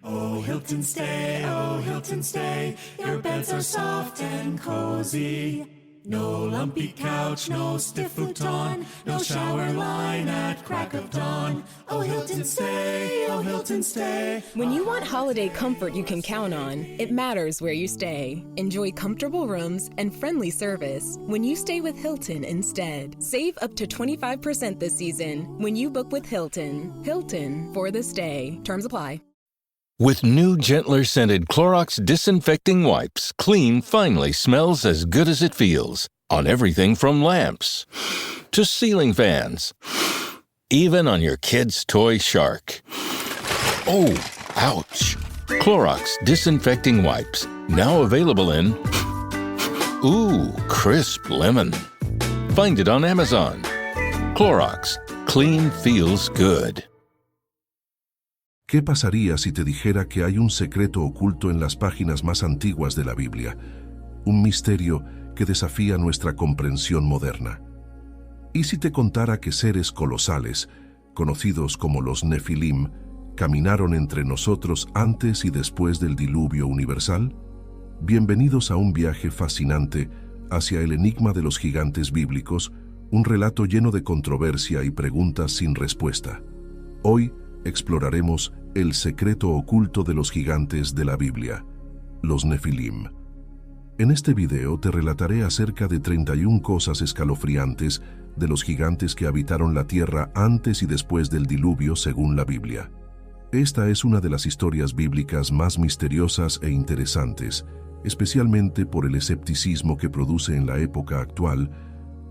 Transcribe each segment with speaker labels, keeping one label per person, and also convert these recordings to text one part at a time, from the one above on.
Speaker 1: Oh, Hilton, stay, your beds are soft and cozy. No lumpy couch, no stiff futon, no shower line at crack of dawn. Oh, Hilton, stay, oh, Hilton, stay.
Speaker 2: When you want holiday comfort you can count on, it matters where you stay. Enjoy comfortable rooms and friendly service when you stay with Hilton instead. Save up to 25% this season when you book with Hilton. Hilton for the stay. Terms apply.
Speaker 3: With new, gentler scented Clorox disinfecting wipes, clean finally smells as good as it feels. On everything from lamps to ceiling fans. Even on your kid's toy shark. Oh, ouch. Clorox disinfecting wipes, now available in crisp lemon. Find it on Amazon. Clorox, clean feels good.
Speaker 4: ¿Qué pasaría si te dijera que hay un secreto oculto en las páginas más antiguas de la Biblia? Un misterio que desafía nuestra comprensión moderna. ¿Y si te contara que seres colosales, conocidos como los Nefilim, caminaron entre nosotros antes y después del diluvio universal? Bienvenidos a un viaje fascinante hacia el enigma de los gigantes bíblicos, un relato lleno de controversia y preguntas sin respuesta. Hoy exploraremos el secreto oculto de los gigantes de la Biblia, los Nefilim. En este video te relataré acerca de 31 cosas escalofriantes de los gigantes que habitaron la tierra antes y después del diluvio según la Biblia. Esta es una de las historias bíblicas más misteriosas e interesantes, especialmente por el escepticismo que produce en la época actual.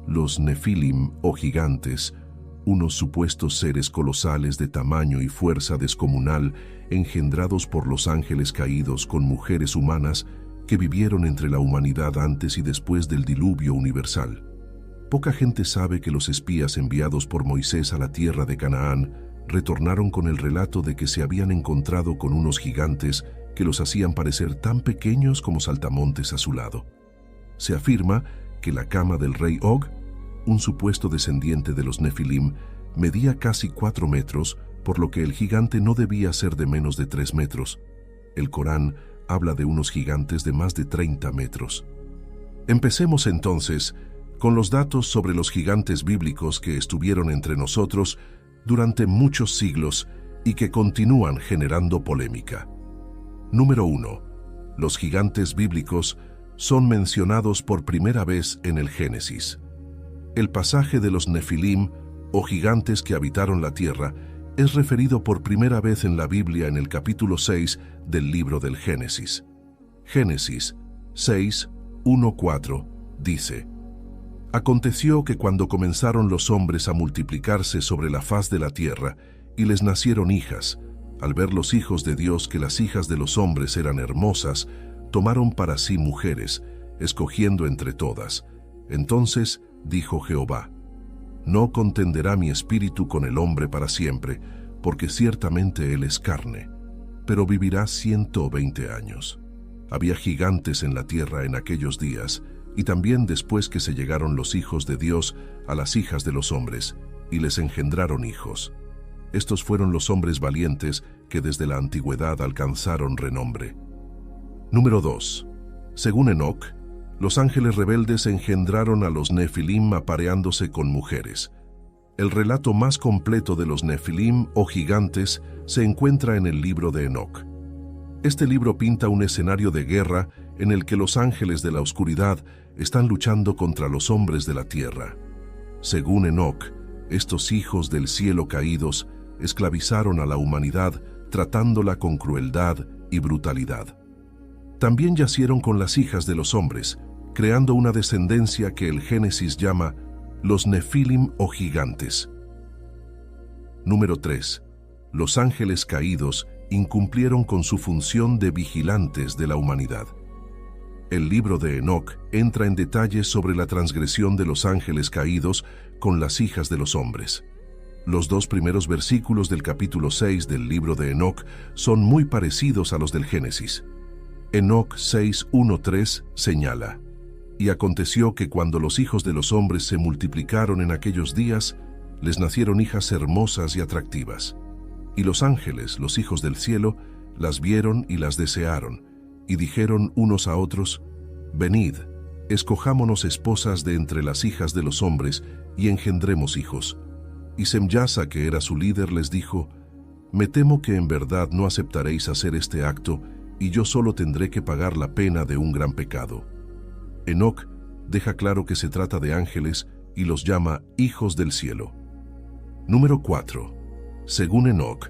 Speaker 4: Los Nefilim o gigantes, unos supuestos seres colosales de tamaño y fuerza descomunal engendrados por los ángeles caídos con mujeres humanas que vivieron entre la humanidad antes y después del diluvio universal. Poca gente sabe que los espías enviados por Moisés a la tierra de Canaán retornaron con el relato de que se habían encontrado con unos gigantes que los hacían parecer tan pequeños como saltamontes a su lado. Se afirma que la cama del rey Og, un supuesto descendiente de los Nefilim, medía casi 4 metros, por lo que el gigante no debía ser de menos de 3 metros. El Corán habla de unos gigantes de más de 30 metros. Empecemos entonces con los datos sobre los gigantes bíblicos que estuvieron entre nosotros durante muchos siglos y que continúan generando polémica. Número 1. Los gigantes bíblicos son mencionados por primera vez en el Génesis. El pasaje de los Nefilim, o gigantes que habitaron la tierra, es referido por primera vez en la Biblia en el capítulo 6 del libro del Génesis. Génesis 6, 1-4 dice: Aconteció que cuando comenzaron los hombres a multiplicarse sobre la faz de la tierra, y les nacieron hijas, al ver los hijos de Dios que las hijas de los hombres eran hermosas, tomaron para sí mujeres, escogiendo entre todas. Entonces dijo Jehová: No contenderá mi espíritu con el hombre para siempre, porque ciertamente él es carne, pero vivirá 120 años. Había gigantes en la tierra en aquellos días, y también después que se llegaron los hijos de Dios a las hijas de los hombres, y les engendraron hijos. Estos fueron los hombres valientes que desde la antigüedad alcanzaron renombre. Número 2. Según Enoc, los ángeles rebeldes engendraron a los Nefilim apareándose con mujeres. El relato más completo de los Nefilim o gigantes se encuentra en el libro de Enoc. Este libro pinta un escenario de guerra en el que los ángeles de la oscuridad están luchando contra los hombres de la tierra. Según Enoc, estos hijos del cielo caídos esclavizaron a la humanidad tratándola con crueldad y brutalidad. También yacieron con las hijas de los hombres, creando una descendencia que el Génesis llama los Nefilim o gigantes. Número 3. Los ángeles caídos incumplieron con su función de vigilantes de la humanidad. El libro de Enoc entra en detalles sobre la transgresión de los ángeles caídos con las hijas de los hombres. Los 2 primeros versículos del capítulo 6 del libro de Enoc son muy parecidos a los del Génesis. Enoc 6:1-3 señala: Y aconteció que cuando los hijos de los hombres se multiplicaron en aquellos días, les nacieron hijas hermosas y atractivas. Y los ángeles, los hijos del cielo, las vieron y las desearon, y dijeron unos a otros: Venid, escojámonos esposas de entre las hijas de los hombres, y engendremos hijos. Y Semyasa, que era su líder, les dijo: Me temo que en verdad no aceptaréis hacer este acto, y yo solo tendré que pagar la pena de un gran pecado. Enoc deja claro que se trata de ángeles y los llama hijos del cielo. Número 4. Según Enoc,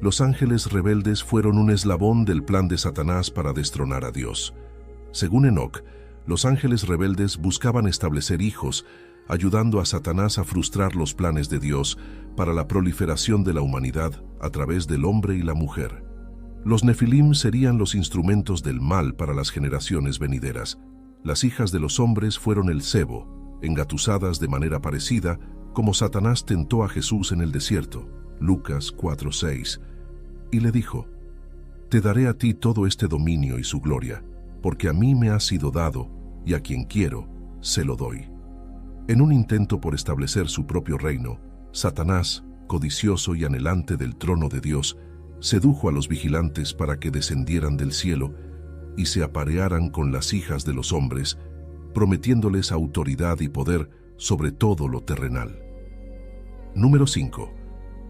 Speaker 4: los ángeles rebeldes fueron un eslabón del plan de Satanás para destronar a Dios. Según Enoc, los ángeles rebeldes buscaban establecer hijos, ayudando a Satanás a frustrar los planes de Dios para la proliferación de la humanidad a través del hombre y la mujer. Los nefilim serían los instrumentos del mal para las generaciones venideras. Las hijas de los hombres fueron el cebo, engatusadas de manera parecida como Satanás tentó a Jesús en el desierto, Lucas 4:6, y le dijo: Te daré a ti todo este dominio y su gloria, porque a mí me ha sido dado, y a quien quiero, se lo doy. En un intento por establecer su propio reino, Satanás, codicioso y anhelante del trono de Dios, sedujo a los vigilantes para que descendieran del cielo y se aparearan con las hijas de los hombres, prometiéndoles autoridad y poder sobre todo lo terrenal. Número 5.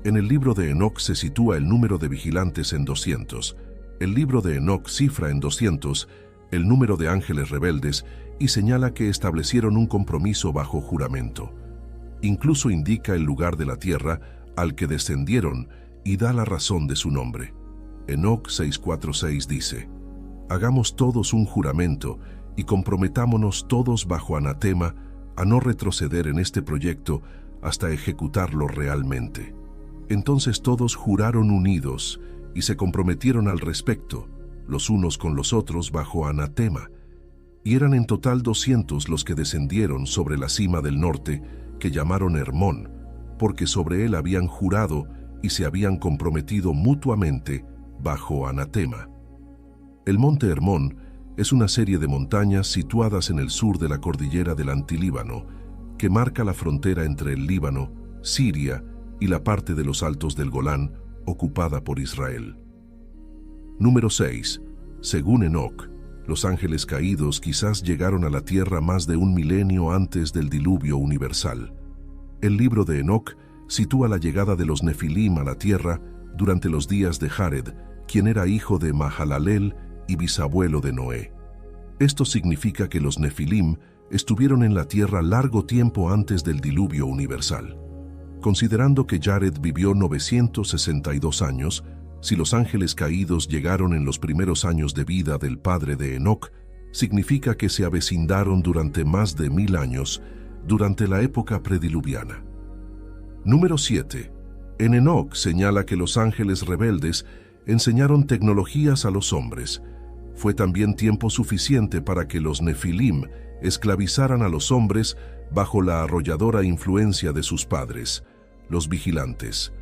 Speaker 4: En el libro de Enoc se sitúa el número de vigilantes en 200. El libro de Enoc cifra en 200 el número de ángeles rebeldes y señala que establecieron un compromiso bajo juramento. Incluso indica el lugar de la tierra al que descendieron y da la razón de su nombre. Enoc 6:4-6 dice: Hagamos todos un juramento y comprometámonos todos bajo anatema a no retroceder en este proyecto hasta ejecutarlo realmente. Entonces todos juraron unidos y se comprometieron al respecto, los unos con los otros bajo anatema, y eran en total 200 los que descendieron sobre la cima del norte, que llamaron Hermón, porque sobre él habían jurado y se habían comprometido mutuamente bajo anatema. El monte Hermón es una serie de montañas situadas en el sur de la cordillera del Antilíbano, que marca la frontera entre el Líbano, Siria y la parte de los altos del Golán, ocupada por Israel. Número 6. Según Enoc, los ángeles caídos quizás llegaron a la tierra más de 1 milenio antes del diluvio universal. El libro de Enoc sitúa la llegada de los nefilim a la tierra durante los días de Jared, quien era hijo de Mahalalel y bisabuelo de Noé. Esto significa que los nefilim estuvieron en la tierra largo tiempo antes del diluvio universal. Considerando que Jared vivió 962 años, si los ángeles caídos llegaron en los primeros años de vida del padre de Enoc, significa que se avecindaron durante más de 1000 años, durante la época prediluviana. Número 7. En Enoc señala que los ángeles rebeldes enseñaron tecnologías a los hombres. Fue también tiempo suficiente para que los nefilim esclavizaran a los hombres bajo la arrolladora influencia de sus padres, los vigilantes.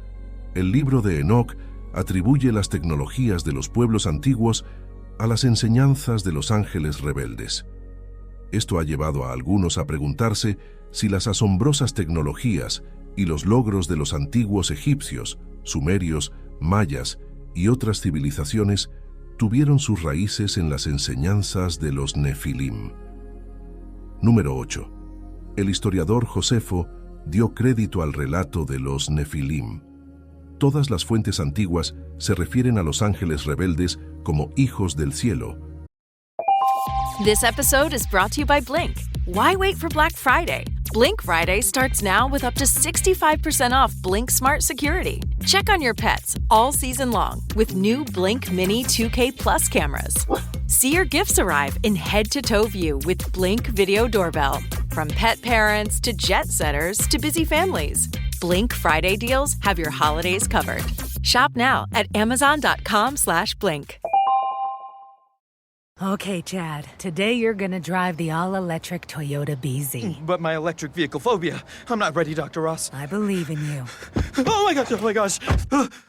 Speaker 4: El libro de Enoc atribuye las tecnologías de los pueblos antiguos a las enseñanzas de los ángeles rebeldes. Esto ha llevado a algunos a preguntarse si las asombrosas tecnologías y los logros de los antiguos egipcios, sumerios, mayas y otras civilizaciones tuvieron sus raíces en las enseñanzas de los nefilim. Número 8. El historiador Josefo dio crédito al relato de los nefilim. Todas las fuentes antiguas se refieren a los ángeles rebeldes como hijos del cielo.
Speaker 5: This episode is brought to you by Blink. Why wait for Black Friday? Blink Friday starts now with up to 65% off Blink Smart Security. Check on your pets all season long with new Blink Mini 2K Plus cameras. See your gifts arrive in head-to-toe view with Blink Video Doorbell. From pet parents to jet setters to busy families, Blink Friday deals have your holidays covered. Shop now at amazon.com/blink.
Speaker 6: Okay, Chad, today you're gonna drive the all-electric Toyota BZ.
Speaker 7: But my electric vehicle phobia. I'm not ready, Dr. Ross.
Speaker 6: I believe in you.
Speaker 7: Oh my gosh.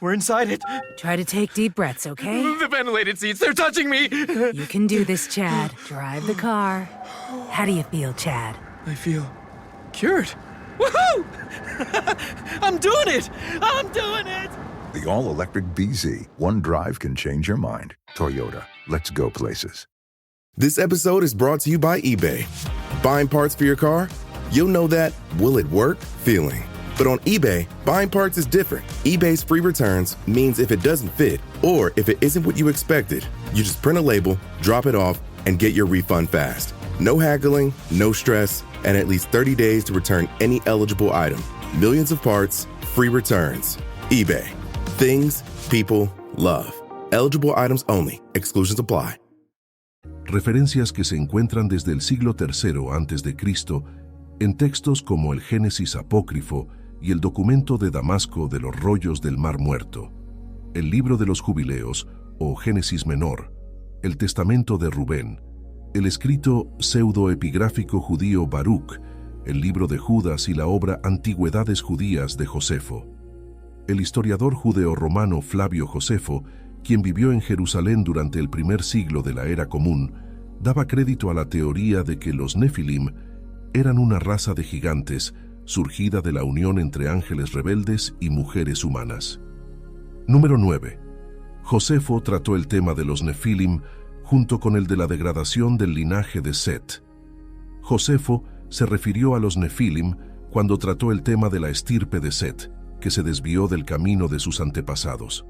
Speaker 7: We're inside it.
Speaker 6: Try to take deep breaths, okay?
Speaker 7: The ventilated seats, they're touching me.
Speaker 6: You can do this, Chad. Drive the car. How do you feel, Chad?
Speaker 7: I feel cured. Woohoo! I'm doing it!
Speaker 8: The all-electric BZ. One drive can change your mind. Toyota, let's go places.
Speaker 9: This episode is brought to you by eBay. Buying parts for your car? You'll know that will it work feeling. But on eBay, buying parts is different. eBay's free returns means if it doesn't fit, or if it isn't what you expected, you just print a label, drop it off, and get your refund fast. No haggling, no stress, and at least 30 days to return any eligible item. Millions of parts, free returns. eBay. Things people love. Eligible items only. Exclusions apply.
Speaker 4: Referencias que se encuentran desde el siglo III a.C. en textos como el Génesis apócrifo y el documento de Damasco de los rollos del Mar Muerto, el libro de los Jubileos o Génesis menor, el testamento de Rubén, el escrito pseudoepigráfico judío Baruch, el libro de Judas y la obra Antigüedades Judías de Josefo. El historiador judeo-romano Flavio Josefo, quien vivió en Jerusalén durante el primer siglo de la era común, daba crédito a la teoría de que los Nefilim eran una raza de gigantes surgida de la unión entre ángeles rebeldes y mujeres humanas. Número 9. Josefo trató el tema de los Nefilim junto con el de la degradación del linaje de Set. Josefo se refirió a los Nefilim cuando trató el tema de la estirpe de Set, que se desvió del camino de sus antepasados.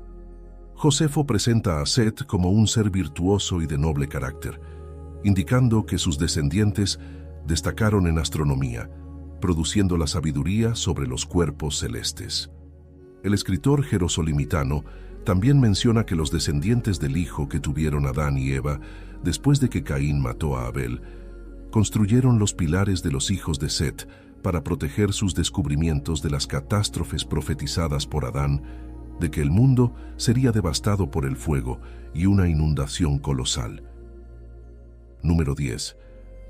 Speaker 4: Josefo presenta a Set como un ser virtuoso y de noble carácter, indicando que sus descendientes destacaron en astronomía, produciendo la sabiduría sobre los cuerpos celestes. El escritor jerosolimitano también menciona que los descendientes del hijo que tuvieron Adán y Eva, después de que Caín mató a Abel, construyeron los pilares de los hijos de Set para proteger sus descubrimientos de las catástrofes profetizadas por Adán, de que el mundo sería devastado por el fuego y una inundación colosal. Número 10.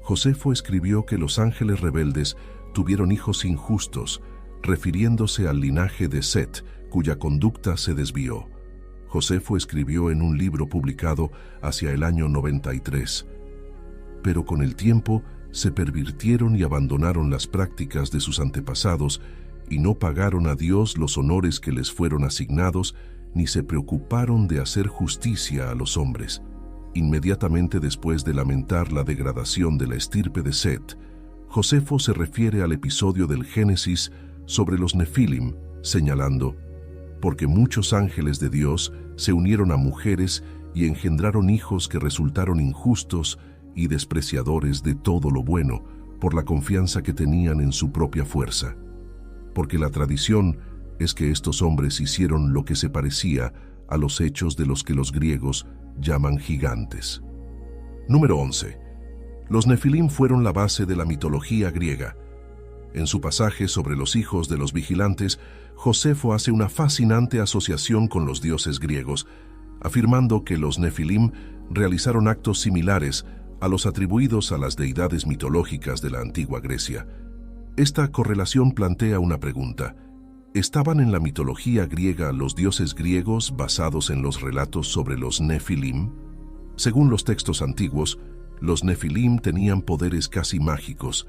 Speaker 4: Josefo escribió que los ángeles rebeldes tuvieron hijos injustos, refiriéndose al linaje de Set, cuya conducta se desvió. Josefo escribió en un libro publicado hacia el año 93. Pero con el tiempo se pervirtieron y abandonaron las prácticas de sus antepasados y no pagaron a Dios los honores que les fueron asignados, ni se preocuparon de hacer justicia a los hombres. Inmediatamente después de lamentar la degradación de la estirpe de Set, Josefo se refiere al episodio del Génesis sobre los Nefilim, señalando: porque muchos ángeles de Dios se unieron a mujeres y engendraron hijos que resultaron injustos y despreciadores de todo lo bueno por la confianza que tenían en su propia fuerza. Porque la tradición es que estos hombres hicieron lo que se parecía a los hechos de los que los griegos llaman gigantes. Número 11. Los Nefilim fueron la base de la mitología griega. En su pasaje sobre los hijos de los vigilantes, Josefo hace una fascinante asociación con los dioses griegos, afirmando que los Nefilim realizaron actos similares a los atribuidos a las deidades mitológicas de la antigua Grecia. Esta correlación plantea una pregunta: ¿estaban en la mitología griega los dioses griegos basados en los relatos sobre los Nefilim? Según los textos antiguos, los Nefilim tenían poderes casi mágicos,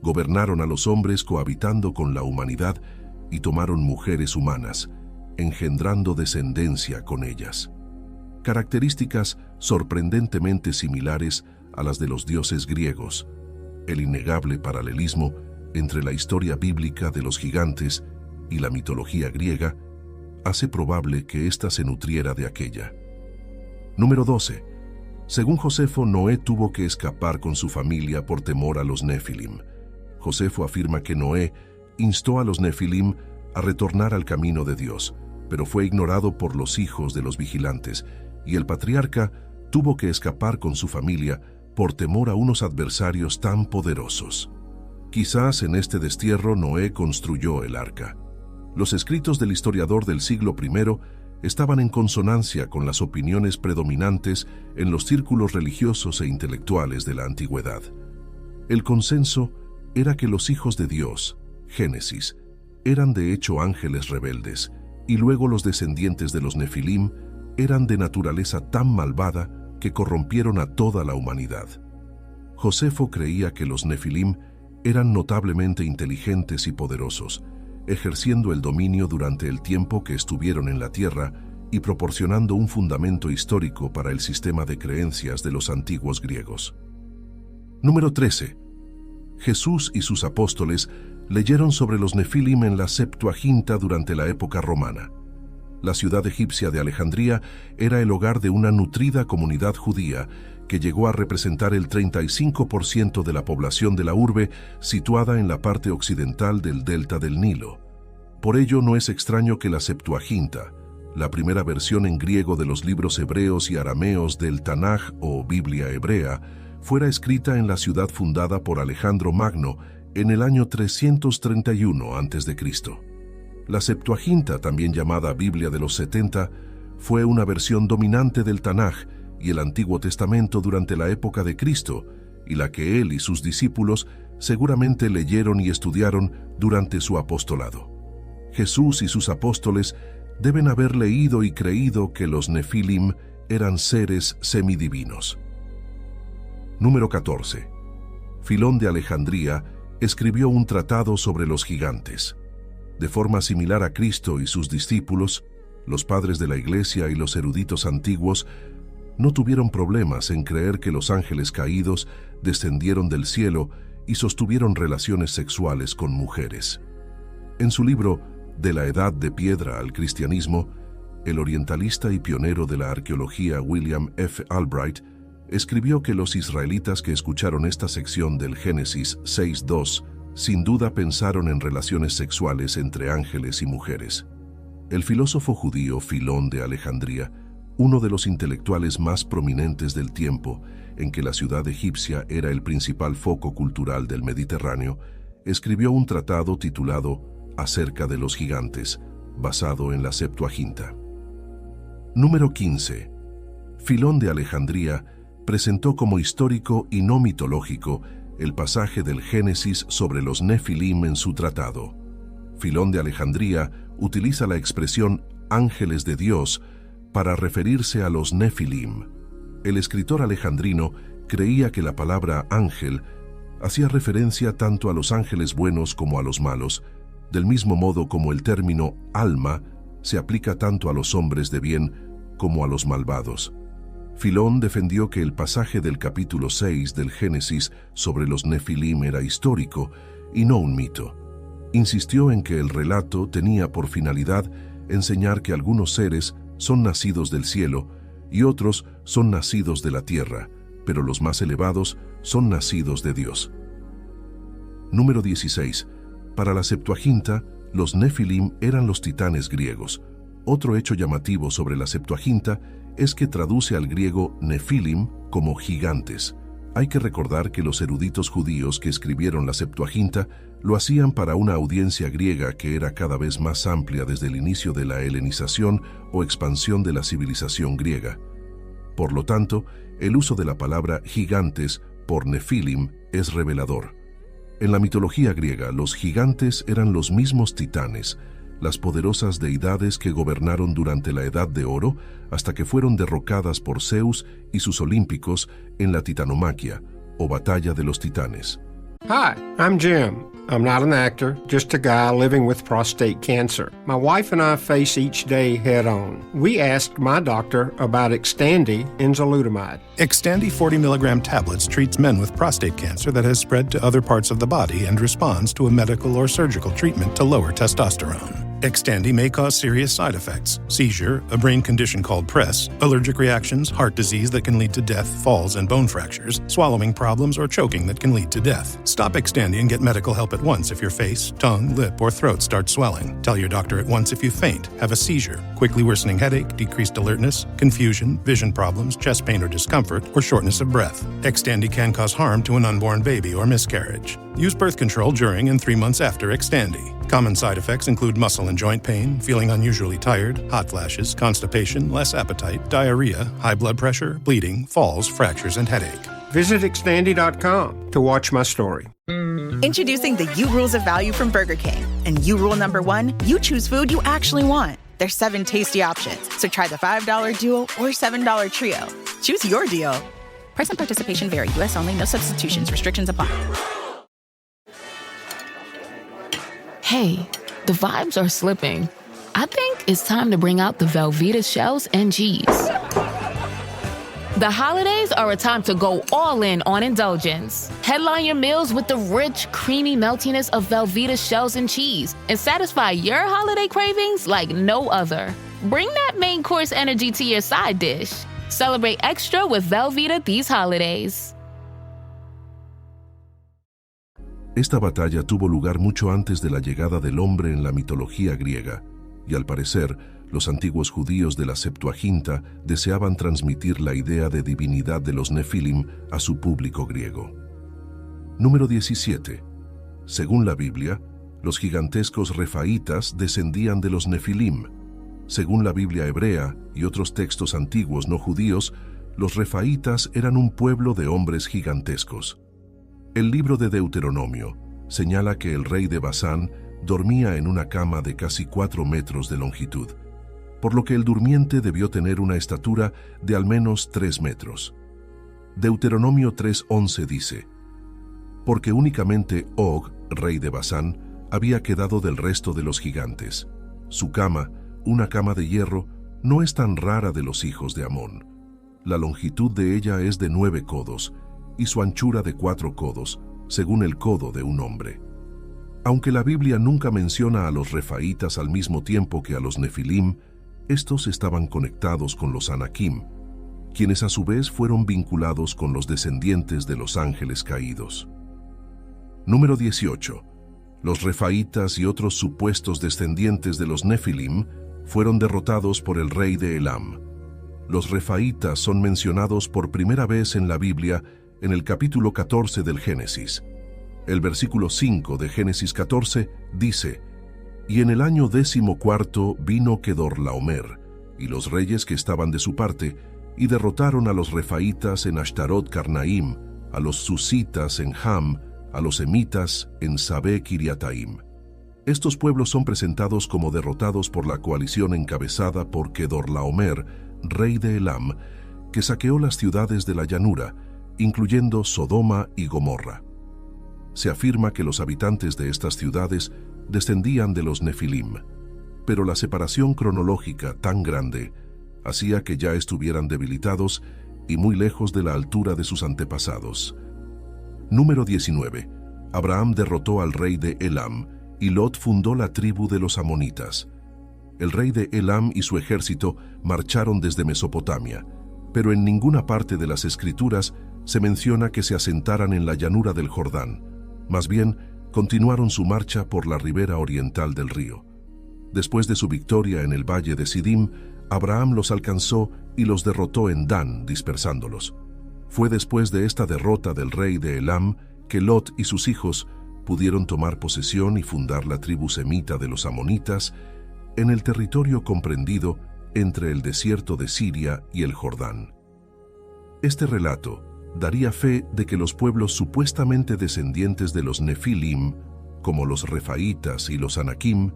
Speaker 4: gobernaron a los hombres cohabitando con la humanidad y tomaron mujeres humanas, engendrando descendencia con ellas. Características sorprendentemente similares a las de los dioses griegos, el innegable paralelismo entre la historia bíblica de los gigantes y la mitología griega hace probable que ésta se nutriera de aquella. Número 12. Según Josefo, Noé tuvo que escapar con su familia por temor a los Nefilim. Josefo afirma que Noé instó a los Nefilim a retornar al camino de Dios, pero fue ignorado por los hijos de los vigilantes, y el patriarca tuvo que escapar con su familia por temor a unos adversarios tan poderosos. Quizás en este destierro Noé construyó el arca. Los escritos del historiador del siglo I estaban en consonancia con las opiniones predominantes en los círculos religiosos e intelectuales de la antigüedad. El consenso era que los hijos de Dios, Génesis, eran de hecho ángeles rebeldes, y luego los descendientes de los Nefilim eran de naturaleza tan malvada que corrompieron a toda la humanidad. Josefo creía que los Nefilim eran notablemente inteligentes y poderosos, ejerciendo el dominio durante el tiempo que estuvieron en la tierra y proporcionando un fundamento histórico para el sistema de creencias de los antiguos griegos. Número 13. Jesús y sus apóstoles leyeron sobre los Nefilim en la Septuaginta durante la época romana. La ciudad egipcia de Alejandría era el hogar de una nutrida comunidad judía que llegó a representar el 35% de la población de la urbe situada en la parte occidental del delta del Nilo. Por ello no es extraño que la Septuaginta, la primera versión en griego de los libros hebreos y arameos del Tanaj o Biblia hebrea, fuera escrita en la ciudad fundada por Alejandro Magno en el año 331 a.C. La Septuaginta, también llamada Biblia de los 70, fue una versión dominante del Tanaj y el Antiguo Testamento durante la época de Cristo, y la que él y sus discípulos seguramente leyeron y estudiaron durante su apostolado. Jesús y sus apóstoles deben haber leído y creído que los Nefilim eran seres semidivinos. Número 14. Filón de Alejandría escribió un tratado sobre los gigantes. De forma similar a Cristo y sus discípulos, los padres de la Iglesia y los eruditos antiguos no tuvieron problemas en creer que los ángeles caídos descendieron del cielo y sostuvieron relaciones sexuales con mujeres. En su libro De la Edad de Piedra al Cristianismo, el orientalista y pionero de la arqueología William F. Albright escribió que los israelitas que escucharon esta sección del Génesis 6:2 sin duda pensaron en relaciones sexuales entre ángeles y mujeres. El filósofo judío Filón de Alejandría, uno de los intelectuales más prominentes del tiempo en que la ciudad egipcia era el principal foco cultural del Mediterráneo, escribió un tratado titulado Acerca de los gigantes, basado en la Septuaginta. Número 15. Filón de Alejandría presentó como histórico y no mitológico el pasaje del Génesis sobre los Nefilim en su tratado. Filón de Alejandría utiliza la expresión ángeles de Dios para referirse a los Nefilim. El escritor alejandrino creía que la palabra ángel hacía referencia tanto a los ángeles buenos como a los malos, del mismo modo como el término alma se aplica tanto a los hombres de bien como a los malvados. Filón defendió que el pasaje del capítulo 6 del Génesis sobre los Nefilim era histórico y no un mito. Insistió en que el relato tenía por finalidad enseñar que algunos seres son nacidos del cielo y otros son nacidos de la tierra, pero los más elevados son nacidos de Dios. Número 16. Para la Septuaginta, los Nefilim eran los titanes griegos. Otro hecho llamativo sobre la Septuaginta es que traduce al griego Nefilim como gigantes. Hay que recordar que los eruditos judíos que escribieron la Septuaginta lo hacían para una audiencia griega que era cada vez más amplia desde el inicio de la helenización o expansión de la civilización griega. Por lo tanto, el uso de la palabra gigantes por Nefilim es revelador. En la mitología griega, los gigantes eran los mismos titanes, las poderosas deidades que gobernaron durante la Edad de Oro hasta que fueron derrocadas por Zeus y sus olímpicos en la Titanomaquia, o Batalla de los Titanes.
Speaker 10: Hi, I'm Jim. I'm not an actor, just a guy living with prostate cancer. My wife and I face each day head on. We asked my doctor about Xtandi enzalutamide.
Speaker 11: Xtandi 40 milligram tablets treats men with prostate cancer that has spread to other parts of the body and responds to a medical or surgical treatment to lower testosterone. Xtandi may cause serious side effects: seizure, a brain condition called PRESS, allergic reactions, heart disease that can lead to death, falls and bone fractures, swallowing problems, or choking that can lead to death. Stop Xtandi and get medical help at once if your face, tongue, lip, or throat start swelling. Tell your doctor at once if you faint, have a seizure, quickly worsening headache, decreased alertness, confusion, vision problems, chest pain or discomfort, or shortness of breath. Xtandi can cause harm to an unborn baby or miscarriage. Use birth control during and 3 months after Xtandi. Common side effects include muscle and joint pain, feeling unusually tired, hot flashes, constipation, less appetite, diarrhea, high blood pressure, bleeding, falls, fractures, and headache.
Speaker 10: Visit Xtandi.com to watch my story.
Speaker 12: Introducing the U Rules of Value from Burger King. And U Rule number 1, you choose food you actually want. There's 7 tasty options, so try the $5 duo or $7 trio. Choose your deal. Price and participation vary. U.S. only. No substitutions. Restrictions apply.
Speaker 13: Hey, The vibes are slipping. I think it's time to bring out the Velveeta shells and cheese. The holidays are a time to go all in on indulgence. Headline your meals with the rich, creamy meltiness of Velveeta shells and cheese and satisfy your holiday cravings like no other. Bring that main course energy to your side dish. Celebrate extra with Velveeta these holidays.
Speaker 4: Esta batalla tuvo lugar mucho antes de la llegada del hombre en la mitología griega, y al parecer, los antiguos judíos de la Septuaginta deseaban transmitir la idea de divinidad de los Nefilim a su público griego. Número 17. Según la Biblia, los gigantescos refaítas descendían de los Nefilim. Según la Biblia hebrea y otros textos antiguos no judíos, los refaítas eran un pueblo de hombres gigantescos. El libro de Deuteronomio señala que el rey de Basán dormía en una cama de casi 4 metros de longitud, por lo que el durmiente debió tener una estatura de al menos 3 metros. Deuteronomio 3:11 dice: porque únicamente Og, rey de Basán, había quedado del resto de los gigantes. Su cama, una cama de hierro, no es tan rara de los hijos de Amón. La longitud de ella es de 9 codos y su anchura de 4 codos, según el codo de un hombre. Aunque la Biblia nunca menciona a los refaítas al mismo tiempo que a los Nefilim, estos estaban conectados con los Anakim, quienes a su vez fueron vinculados con los descendientes de los ángeles caídos. Número 18. Los refaítas y otros supuestos descendientes de los Nefilim fueron derrotados por el rey de Elam. Los refaítas son mencionados por primera vez en la Biblia en el capítulo 14 del Génesis. El versículo 5 de Génesis 14 dice: y en el año 14 vino Kedorlaomer y los reyes que estaban de su parte, y derrotaron a los refaítas en Ashtarot Carnaim, a los susitas en Ham, a los emitas en Sabé Kiriataim. Estos pueblos son presentados como derrotados por la coalición encabezada por Kedorlaomer, rey de Elam, que saqueó las ciudades de la llanura, incluyendo Sodoma y Gomorra. Se afirma que los habitantes de estas ciudades descendían de los Nefilim, pero la separación cronológica tan grande hacía que ya estuvieran debilitados y muy lejos de la altura de sus antepasados. Número 19. Abraham derrotó al rey de Elam y Lot fundó la tribu de los amonitas. El rey de Elam y su ejército marcharon desde Mesopotamia, pero en ninguna parte de las escrituras se menciona que se asentaran en la llanura del Jordán. Más bien, continuaron su marcha por la ribera oriental del río. Después de su victoria en el valle de Sidim, Abraham los alcanzó y los derrotó en Dan, dispersándolos. Fue después de esta derrota del rey de Elam que Lot y sus hijos pudieron tomar posesión y fundar la tribu semita de los amonitas en el territorio comprendido entre el desierto de Siria y el Jordán. Este relato daría fe de que los pueblos supuestamente descendientes de los Nefilim, como los refaítas y los Anakim,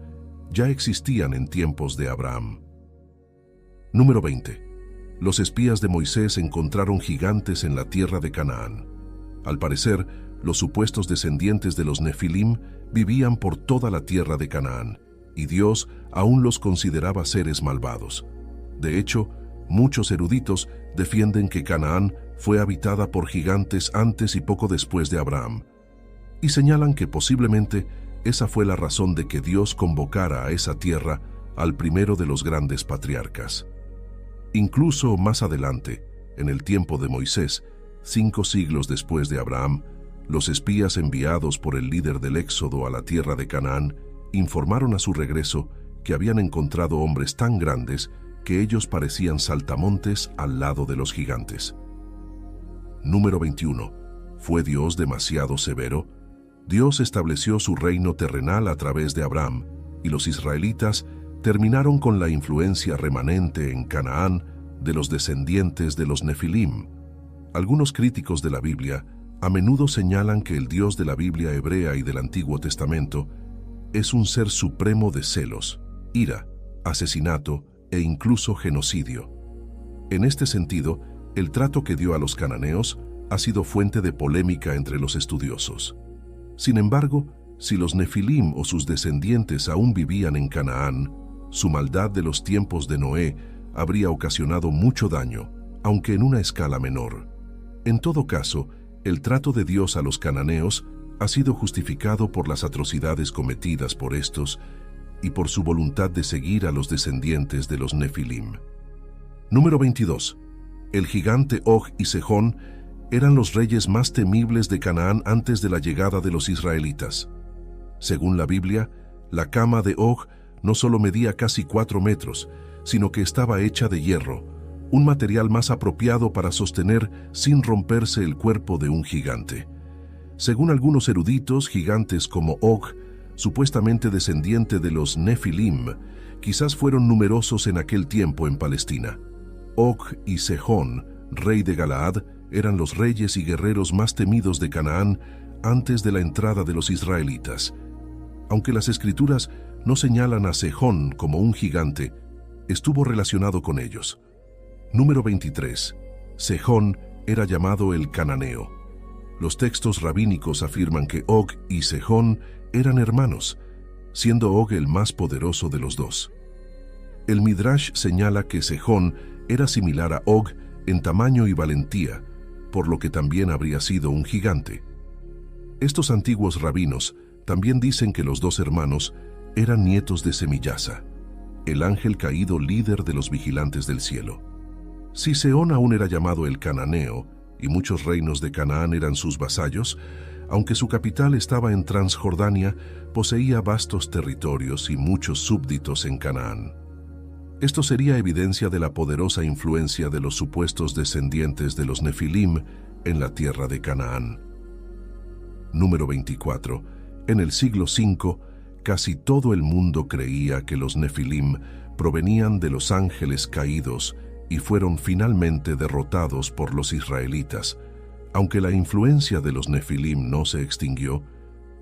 Speaker 4: ya existían en tiempos de Abraham. Número 20. Los espías de Moisés encontraron gigantes en la tierra de Canaán. Al parecer, los supuestos descendientes de los Nefilim vivían por toda la tierra de Canaán, y Dios aún los consideraba seres malvados. De hecho, muchos eruditos defienden que Canaán fue habitada por gigantes antes y poco después de Abraham, y señalan que posiblemente esa fue la razón de que Dios convocara a esa tierra al primero de los grandes patriarcas. Incluso más adelante, en el tiempo de Moisés, 5 siglos después de Abraham, los espías enviados por el líder del éxodo a la tierra de Canaán informaron a su regreso que habían encontrado hombres tan grandes que ellos parecían saltamontes al lado de los gigantes. Número 21. ¿Fue Dios demasiado severo? Dios estableció su reino terrenal a través de Abraham, y los israelitas terminaron con la influencia remanente en Canaán de los descendientes de los Nefilim. Algunos críticos de la Biblia a menudo señalan que el Dios de la Biblia hebrea y del Antiguo Testamento es un ser supremo de celos, ira, asesinato e incluso genocidio. En este sentido, el trato que dio a los cananeos ha sido fuente de polémica entre los estudiosos. Sin embargo, si los Nefilim o sus descendientes aún vivían en Canaán, su maldad de los tiempos de Noé habría ocasionado mucho daño, aunque en una escala menor. En todo caso, el trato de Dios a los cananeos ha sido justificado por las atrocidades cometidas por estos y por su voluntad de seguir a los descendientes de los Nefilim. Número 22. El gigante Og y Sejón eran los reyes más temibles de Canaán antes de la llegada de los israelitas. Según la Biblia, la cama de Og no solo medía casi 4 metros, sino que estaba hecha de hierro, un material más apropiado para sostener sin romperse el cuerpo de un gigante. Según algunos eruditos, gigantes como Og, supuestamente descendiente de los Nefilim, quizás fueron numerosos en aquel tiempo en Palestina. Og y Sejón, rey de Galaad, eran los reyes y guerreros más temidos de Canaán antes de la entrada de los israelitas. Aunque las escrituras no señalan a Sejón como un gigante, estuvo relacionado con ellos. Número 23. Sejón era llamado el cananeo. Los textos rabínicos afirman que Og y Sejón eran hermanos, siendo Og el más poderoso de los dos. El Midrash señala que Sejón era similar a Og en tamaño y valentía, por lo que también habría sido un gigante. Estos antiguos rabinos también dicen que los dos hermanos eran nietos de Semillasa, el ángel caído líder de los vigilantes del cielo. Si Sehón aún era llamado el cananeo, y muchos reinos de Canaán eran sus vasallos, aunque su capital estaba en Transjordania, poseía vastos territorios y muchos súbditos en Canaán. Esto sería evidencia de la poderosa influencia de los supuestos descendientes de los Nefilim en la tierra de Canaán. Número 24. En el siglo V, casi todo el mundo creía que los Nefilim provenían de los ángeles caídos y fueron finalmente derrotados por los israelitas. Aunque la influencia de los Nefilim no se extinguió,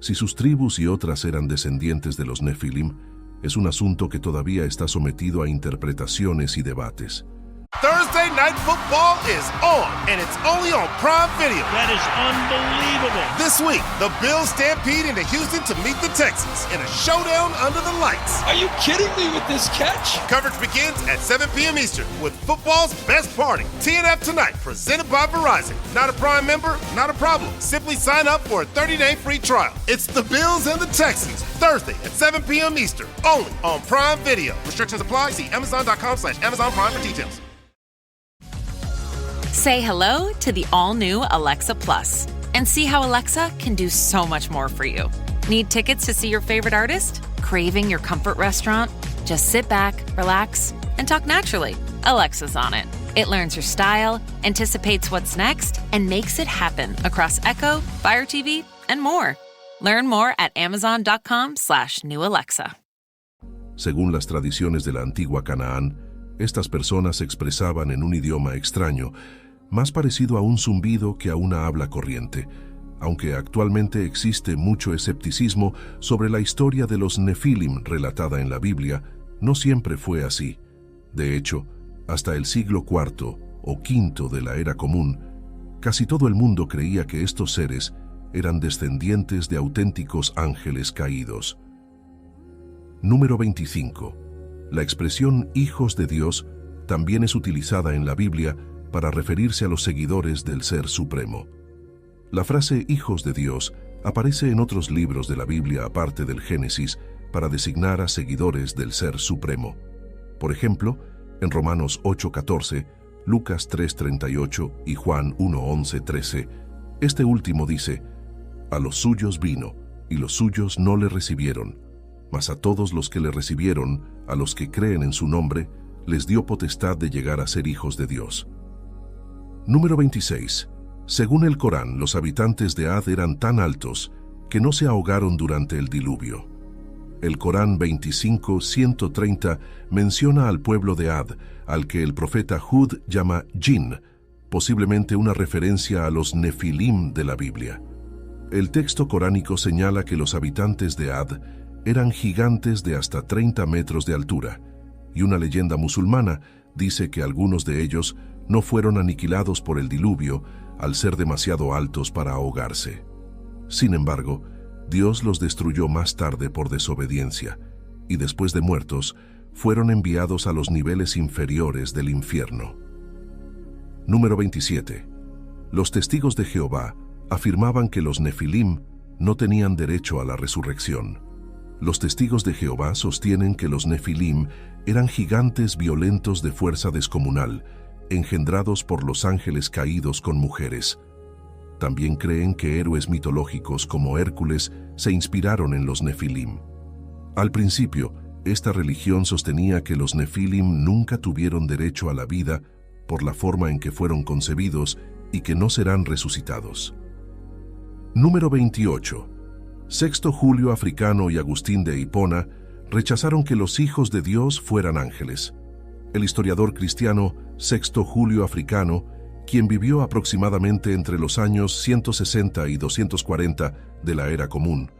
Speaker 4: si sus tribus y otras eran descendientes de los Nefilim, es un asunto que todavía está sometido a interpretaciones y debates.
Speaker 14: Thursday Night Football is on, and it's only on Prime Video.
Speaker 15: That is unbelievable.
Speaker 14: This week, the Bills stampede into Houston to meet the Texans in a showdown under the lights.
Speaker 15: Are you kidding me with this catch?
Speaker 14: Coverage begins at 7 p.m. Eastern with football's best party. TNF Tonight, presented by Verizon. Not a Prime member? Not a problem. Simply sign up for a 30-day free trial. It's the Bills and the Texans, Thursday at 7 p.m. Eastern, only on Prime Video. Restrictions apply. See Amazon.com/Amazon Prime for details.
Speaker 16: Say hello to the all-new Alexa Plus and see how Alexa can do so much more for you. Need tickets to see your favorite artist? Craving your comfort restaurant? Just sit back, relax, and talk naturally. Alexa's on it. It learns your style, anticipates what's next, and makes it happen across Echo, Fire TV, and more. Learn more at Amazon.com/new Alexa.
Speaker 4: Según las tradiciones de la antigua Canaán, estas personas se expresaban en un idioma extraño, más parecido a un zumbido que a una habla corriente, aunque actualmente existe mucho escepticismo sobre la historia de los Nefilim relatada en la Biblia, no siempre fue así. De hecho, hasta el siglo IV o V de la Era Común, casi todo el mundo creía que estos seres eran descendientes de auténticos ángeles caídos. Número 25. La expresión hijos de Dios también es utilizada en la Biblia para referirse a los seguidores del Ser Supremo. La frase hijos de Dios aparece en otros libros de la Biblia aparte del Génesis para designar a seguidores del Ser Supremo. Por ejemplo, en Romanos 8:14, Lucas 3:38 y Juan 1:11-13, este último dice: «A los suyos vino, y los suyos no le recibieron, mas a todos los que le recibieron, a los que creen en su nombre, les dio potestad de llegar a ser hijos de Dios». Número 26. Según el Corán, los habitantes de Ad eran tan altos que no se ahogaron durante el diluvio. El Corán 25:130 menciona al pueblo de Ad, al que el profeta Hud llama Jin, posiblemente una referencia a los Nefilim de la Biblia. El texto coránico señala que los habitantes de Ad eran gigantes de hasta 30 metros de altura, y una leyenda musulmana dice que algunos de ellos no fueron aniquilados por el diluvio al ser demasiado altos para ahogarse. Sin embargo, Dios los destruyó más tarde por desobediencia, y después de muertos, fueron enviados a los niveles inferiores del infierno. Número 27. Los testigos de Jehová afirmaban que los Nefilim no tenían derecho a la resurrección. Los testigos de Jehová sostienen que los Nefilim eran gigantes violentos de fuerza descomunal, engendrados por los ángeles caídos con mujeres. También creen que héroes mitológicos como Hércules se inspiraron en los Nefilim. Al principio, esta religión sostenía que los Nefilim nunca tuvieron derecho a la vida por la forma en que fueron concebidos y que no serán resucitados. Número 28. Sexto Julio Africano y Agustín de Hipona rechazaron que los hijos de Dios fueran ángeles. El historiador cristiano Sexto Julio Africano, quien vivió aproximadamente entre los años 160 y 240 de la Era Común,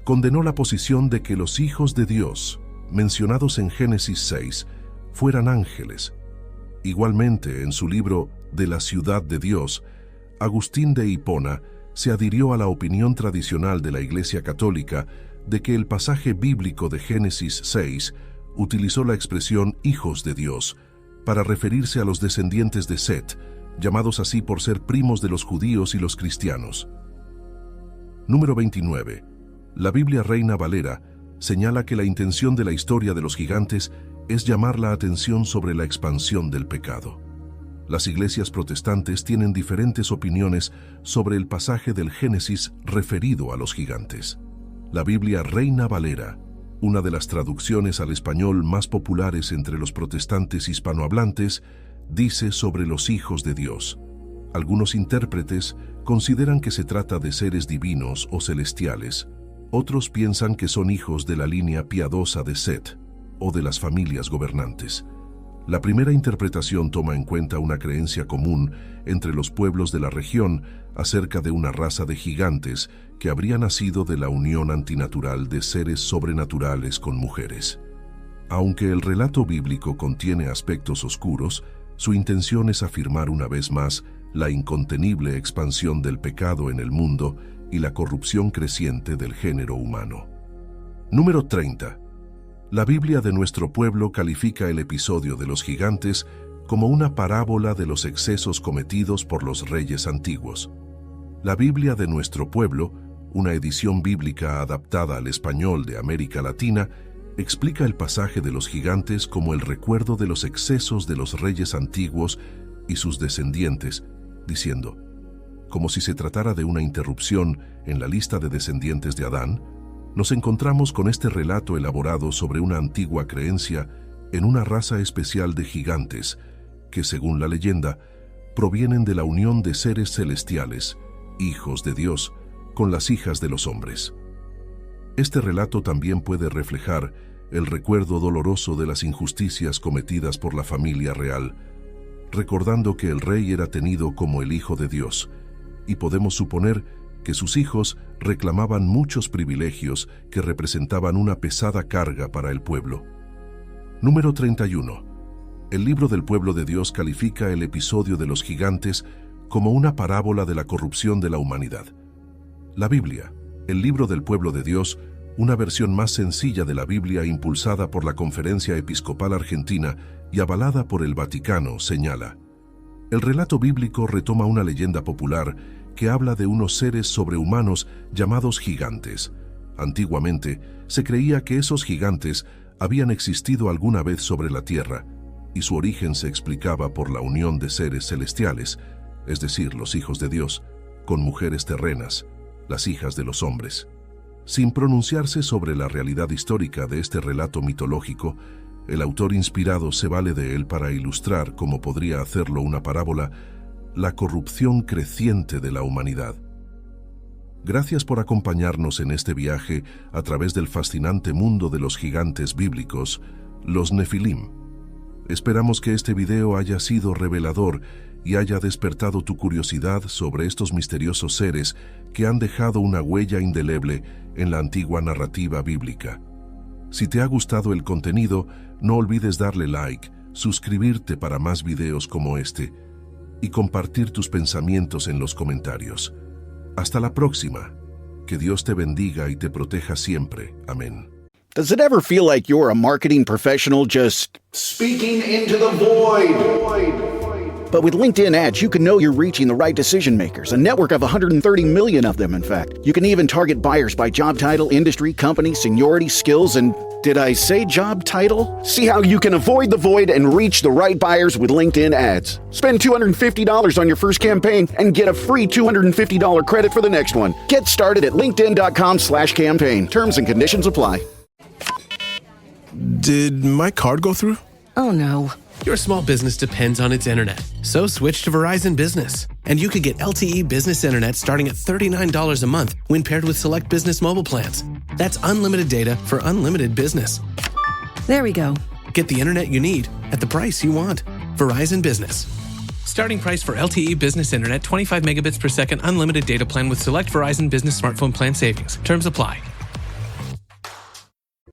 Speaker 4: condenó la posición de que los hijos de Dios, mencionados en Génesis 6, fueran ángeles. Igualmente, en su libro De la ciudad de Dios, Agustín de Hipona se adhirió a la opinión tradicional de la Iglesia Católica de que el pasaje bíblico de Génesis 6 utilizó la expresión hijos de Dios para referirse a los descendientes de Set, llamados así por ser primos de los judíos y los cristianos. Número 29. La Biblia Reina Valera señala que la intención de la historia de los gigantes es llamar la atención sobre la expansión del pecado. Las iglesias protestantes tienen diferentes opiniones sobre el pasaje del Génesis referido a los gigantes. La Biblia Reina Valera, una de las traducciones al español más populares entre los protestantes hispanohablantes, dice sobre los hijos de Dios. Algunos intérpretes consideran que se trata de seres divinos o celestiales. Otros piensan que son hijos de la línea piadosa de Set o de las familias gobernantes. La primera interpretación toma en cuenta una creencia común entre los pueblos de la región acerca de una raza de gigantes que habría nacido de la unión antinatural de seres sobrenaturales con mujeres. Aunque el relato bíblico contiene aspectos oscuros, su intención es afirmar una vez más la incontenible expansión del pecado en el mundo y la corrupción creciente del género humano. Número 30. La Biblia de nuestro pueblo califica el episodio de los gigantes como una parábola de los excesos cometidos por los reyes antiguos. La Biblia de nuestro pueblo, una edición bíblica adaptada al español de América Latina, explica el pasaje de los gigantes como el recuerdo de los excesos de los reyes antiguos y sus descendientes, diciendo, como si se tratara de una interrupción en la lista de descendientes de Adán, nos encontramos con este relato elaborado sobre una antigua creencia en una raza especial de gigantes que, según la leyenda, provienen de la unión de seres celestiales, hijos de Dios, con las hijas de los hombres. Este relato también puede reflejar el recuerdo doloroso de las injusticias cometidas por la familia real, recordando que el rey era tenido como el Hijo de Dios, y podemos suponer que sus hijos reclamaban muchos privilegios que representaban una pesada carga para el pueblo. Número 31. El libro del pueblo de Dios califica el episodio de los gigantes como una parábola de la corrupción de la humanidad. La Biblia, el libro del pueblo de Dios, una versión más sencilla de la Biblia impulsada por la Conferencia Episcopal Argentina y avalada por el Vaticano, señala: el relato bíblico retoma una leyenda popular que habla de unos seres sobrehumanos llamados gigantes. Antiguamente, se creía que esos gigantes habían existido alguna vez sobre la tierra, y su origen se explicaba por la unión de seres celestiales, es decir, los hijos de Dios, con mujeres terrenas, las hijas de los hombres. Sin pronunciarse sobre la realidad histórica de este relato mitológico, el autor inspirado se vale de él para ilustrar, como podría hacerlo una parábola, la corrupción creciente de la humanidad. Gracias por acompañarnos en este viaje a través del fascinante mundo de los gigantes bíblicos, los Nefilim. Esperamos que este video haya sido revelador y haya despertado tu curiosidad sobre estos misteriosos seres que han dejado una huella indeleble en la antigua narrativa bíblica. Si te ha gustado el contenido, no olvides darle like, suscribirte para más videos como este y compartir tus pensamientos en los comentarios. Hasta la próxima. Que Dios te bendiga y te proteja siempre. Amén.
Speaker 17: Does it ever feel like you're a marketing professional just speaking into the void? But with LinkedIn ads, you can know you're reaching the right decision makers, a network of 130 million of them, in fact. You can even target buyers by job title, industry, company, seniority, skills, and did I say job title? See how you can avoid the void and reach the right buyers with LinkedIn ads. Spend $250 on your first campaign and get a free $250 credit for the next one. Get started at linkedin.com/campaign. Terms and conditions apply.
Speaker 18: Did my card go through?
Speaker 19: Oh no.
Speaker 20: Your small business depends on its internet. So switch to Verizon Business. And you could get LTE business internet starting at $39 a month when paired with select business mobile plans. That's unlimited data for unlimited business.
Speaker 19: There we go.
Speaker 20: Get the internet you need at the price you want. Verizon Business. Starting price for LTE business internet, 25 megabits per second unlimited data plan with select Verizon Business smartphone plan savings. Terms apply.